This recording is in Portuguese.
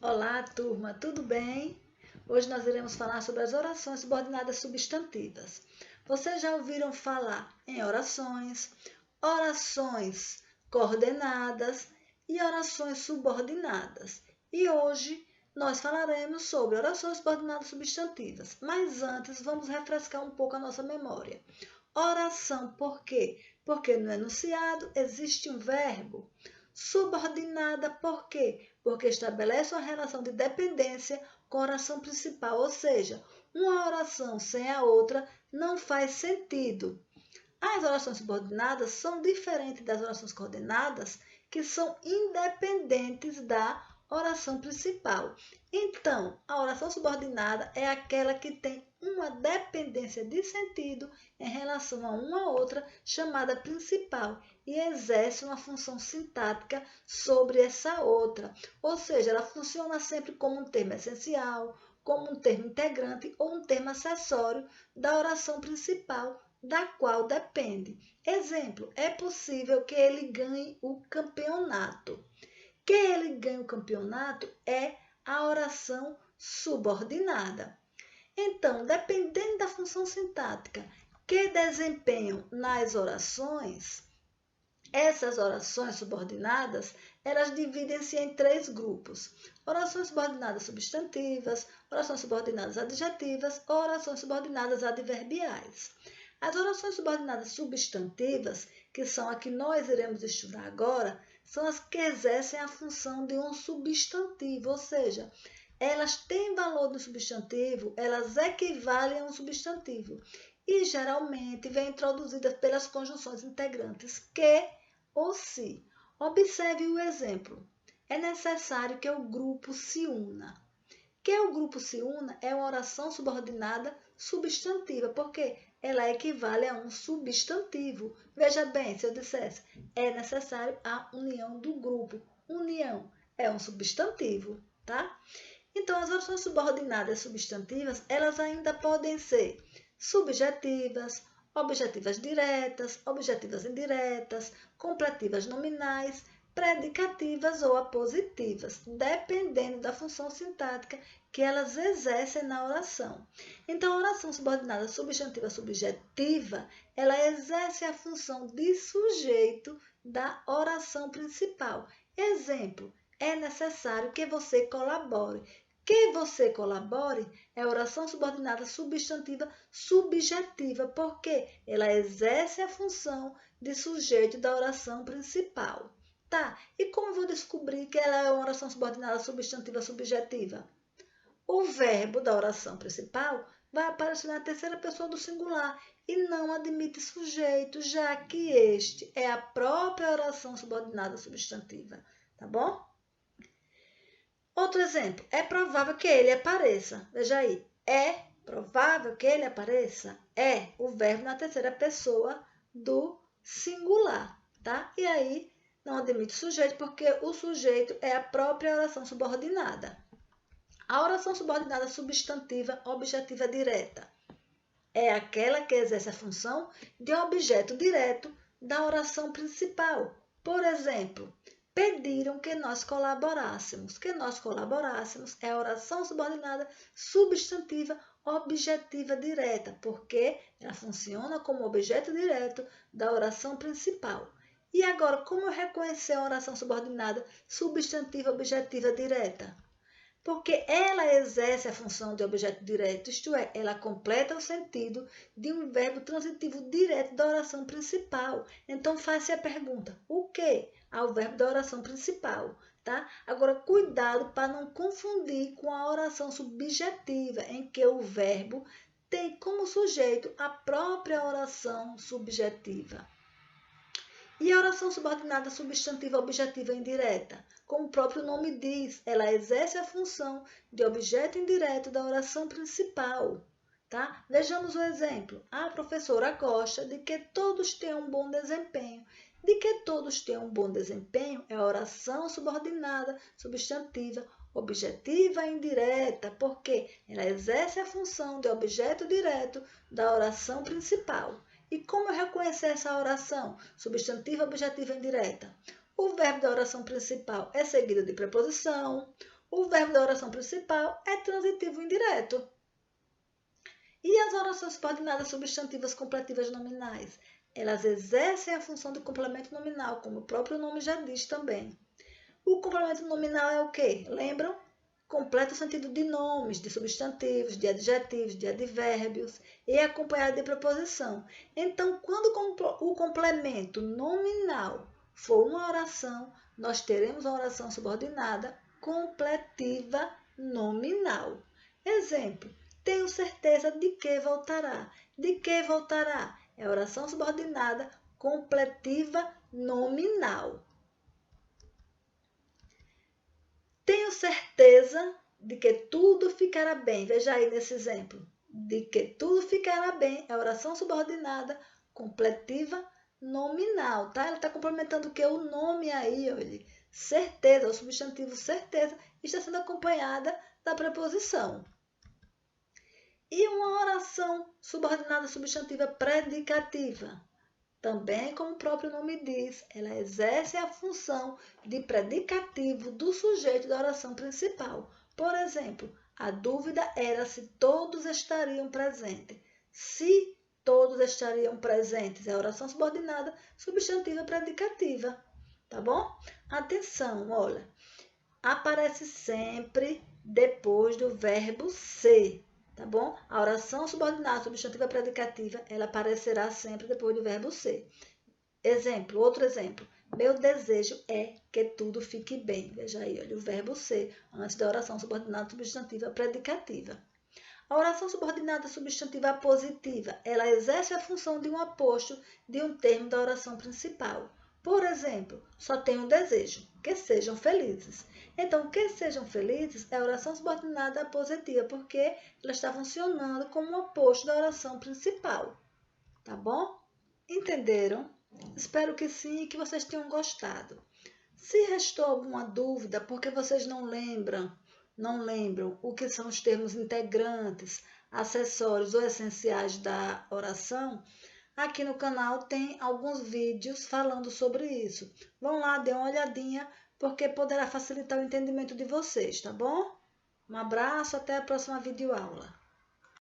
Olá, turma, tudo bem? Hoje nós iremos falar sobre as orações subordinadas substantivas. Vocês já ouviram falar em orações, orações coordenadas e orações subordinadas. E hoje nós falaremos sobre orações subordinadas substantivas. Mas antes, vamos refrescar um pouco a nossa memória. Oração, por quê? Porque no enunciado existe um verbo. Subordinada, por quê? Porque estabelece uma relação de dependência com a oração principal, ou seja, uma oração sem a outra não faz sentido. As orações subordinadas são diferentes das orações coordenadas, que são independentes da oração principal. Então, a oração subordinada é aquela que tem uma dependência de sentido em relação a uma outra, chamada principal, e exerce uma função sintática sobre essa outra. Ou seja, ela funciona sempre como um termo essencial, como um termo integrante ou um termo acessório da oração principal, da qual depende. Exemplo, é possível que ele ganhe o campeonato. Que ele ganhe o campeonato é a oração subordinada. Então, dependendo da função sintática que desempenham nas orações, essas orações subordinadas, elas dividem-se em três grupos: orações subordinadas substantivas, orações subordinadas adjetivas, orações subordinadas adverbiais. As orações subordinadas substantivas, que são a que nós iremos estudar agora, são as que exercem a função de um substantivo, ou seja, elas têm valor no substantivo, elas equivalem a um substantivo e geralmente vêm introduzidas pelas conjunções integrantes que ou se. Observe o exemplo. É necessário que o grupo se una. Que o grupo se una é uma oração subordinada substantiva, porque ela equivale a um substantivo. Veja bem, se eu dissesse, é necessário a união do grupo. União é um substantivo, tá? Então, as orações subordinadas substantivas, elas ainda podem ser subjetivas, objetivas diretas, objetivas indiretas, completivas nominais, predicativas ou apositivas, dependendo da função sintática que elas exercem na oração. Então, a oração subordinada substantiva subjetiva, ela exerce a função de sujeito da oração principal. Exemplo, é necessário que você colabore. Que você colabore é oração subordinada substantiva subjetiva, porque ela exerce a função de sujeito da oração principal. Tá, e como eu vou descobrir que ela é uma oração subordinada substantiva subjetiva? O verbo da oração principal vai aparecer na terceira pessoa do singular e não admite sujeito, já que este é a própria oração subordinada substantiva, tá bom? Outro exemplo, é provável que ele apareça. Veja aí, é provável que ele apareça? É o verbo na terceira pessoa do singular, tá? E aí, não admite sujeito, porque o sujeito é a própria oração subordinada. A oração subordinada substantiva objetiva direta é aquela que exerce a função de objeto direto da oração principal. Por exemplo, pediram que nós colaborássemos. Que nós colaborássemos é a oração subordinada substantiva objetiva direta, porque ela funciona como objeto direto da oração principal. E agora, como eu reconhecer a oração subordinada substantiva objetiva direta? Porque ela exerce a função de objeto direto, isto é, ela completa o sentido de um verbo transitivo direto da oração principal. Então, faça a pergunta, o que? Ao verbo da oração principal, tá? Agora, cuidado para não confundir com a oração subjetiva, em que o verbo tem como sujeito a própria oração subjetiva. E a oração subordinada substantiva objetiva indireta? Como o próprio nome diz, ela exerce a função de objeto indireto da oração principal. Tá? Vejamos o exemplo. A professora gosta de que todos tenham um bom desempenho. De que todos tenham um bom desempenho é a oração subordinada substantiva objetiva indireta, porque ela exerce a função de objeto direto da oração principal. E como eu reconhecer essa oração substantiva objetiva indireta? O verbo da oração principal é seguido de preposição, O verbo da oração principal é transitivo indireto. E as orações subordinadas substantivas completivas nominais? Elas exercem a função de complemento nominal, como o próprio nome já diz também. O complemento nominal é o quê? Lembram? Completa o sentido de nomes, de substantivos, de adjetivos, de advérbios e é acompanhado de preposição. Então, quando o complemento nominal for uma oração, nós teremos uma oração subordinada completiva nominal. Exemplo, tenho certeza de que voltará. De que voltará? É oração subordinada completiva nominal. Tenho certeza de que tudo ficará bem. Veja aí nesse exemplo. De que tudo ficará bem é oração subordinada completiva nominal, tá? Ela está complementando o que? O nome aí, olha. Certeza, o substantivo certeza está sendo acompanhada da preposição. E uma oração subordinada substantiva predicativa? Também, como o próprio nome diz, ela exerce a função de predicativo do sujeito da oração principal. Por exemplo, a dúvida era se todos estariam presentes. Se todos estariam presentes, é a oração subordinada substantiva predicativa. Tá bom? Atenção, olha. Aparece sempre depois do verbo ser. Tá bom? A oração subordinada substantiva predicativa, ela aparecerá sempre depois do verbo ser. Exemplo, outro exemplo. Meu desejo é que tudo fique bem. Veja aí, olha, o verbo ser antes da oração subordinada substantiva predicativa. A oração subordinada substantiva apositiva, ela exerce a função de um aposto de um termo da oração principal. Por exemplo, só tenho um desejo, que sejam felizes. Então, que sejam felizes é a oração subordinada apositiva, porque ela está funcionando como um aposto da oração principal. Tá bom? Entenderam? Espero que sim e que vocês tenham gostado. Se restou alguma dúvida, porque vocês não lembram o que são os termos integrantes, acessórios ou essenciais da oração, aqui no canal tem alguns vídeos falando sobre isso. Vão lá, dê uma olhadinha, porque poderá facilitar o entendimento de vocês, tá bom? Um abraço, até a próxima videoaula.